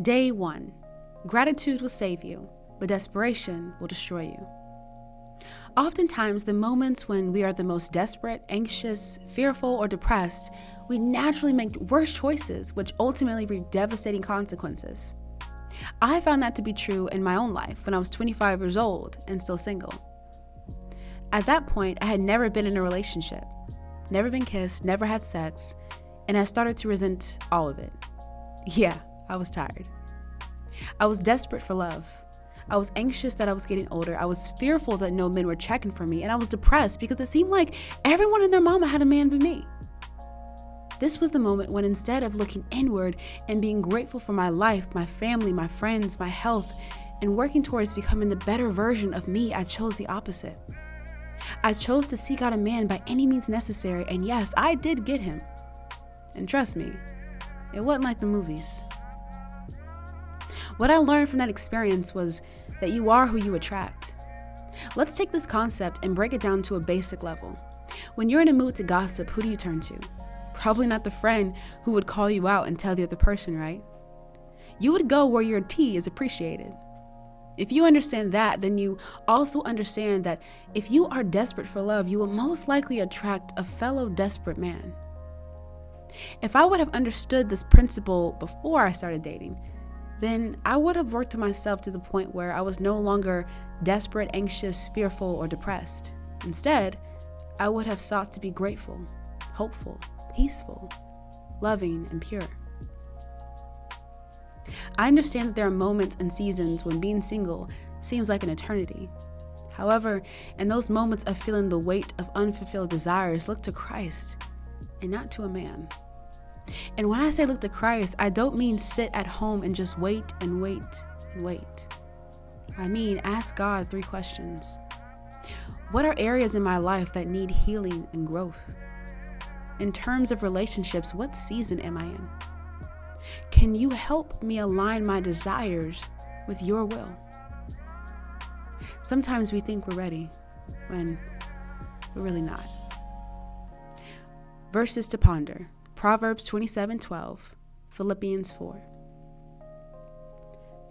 Day 1. Gratitude will save you, but desperation will destroy you. Oftentimes, the moments when we are the most desperate, anxious, fearful, or depressed, we naturally make worse choices, which ultimately reap devastating consequences. I found that to be true in my own life when I was 25 years old and still single. At that point, I had never been in a relationship, never been kissed, never had sex, and I started to resent all of it. Yeah, I was tired. I was desperate for love. I was anxious that I was getting older. I was fearful that no men were checking for me, and I was depressed because it seemed like everyone and their mama had a man but me. This was the moment when, instead of looking inward and being grateful for my life, my family, my friends, my health, and working towards becoming the better version of me, I chose the opposite. I chose to seek out a man by any means necessary, and yes, I did get him. And trust me, it wasn't like the movies. What I learned from that experience was that you are who you attract. Let's take this concept and break it down to a basic level. When you're in a mood to gossip, who do you turn to? Probably not the friend who would call you out and tell the other person, right? You would go where your tea is appreciated. If you understand that, then you also understand that if you are desperate for love, you will most likely attract a fellow desperate man. If I would have understood this principle before I started dating, then I would have worked on myself to the point where I was no longer desperate, anxious, fearful, or depressed. Instead, I would have sought to be grateful, hopeful, peaceful, loving, and pure. I understand that there are moments and seasons when being single seems like an eternity. However, in those moments of feeling the weight of unfulfilled desires, look to Christ and not to a man. And when I say look to Christ, I don't mean sit at home and just wait and wait and wait. I mean, ask God 3 questions. What are areas in my life that need healing and growth? In terms of relationships, what season am I in? Can you help me align my desires with your will? Sometimes we think we're ready when we're really not. Verses to ponder. Proverbs 27:12, Philippians 4.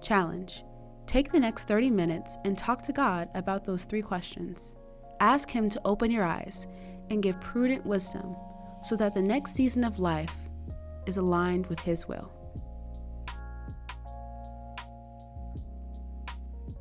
Challenge. Take the next 30 minutes and talk to God about those 3 questions. Ask Him to open your eyes and give prudent wisdom so that the next season of life is aligned with His will.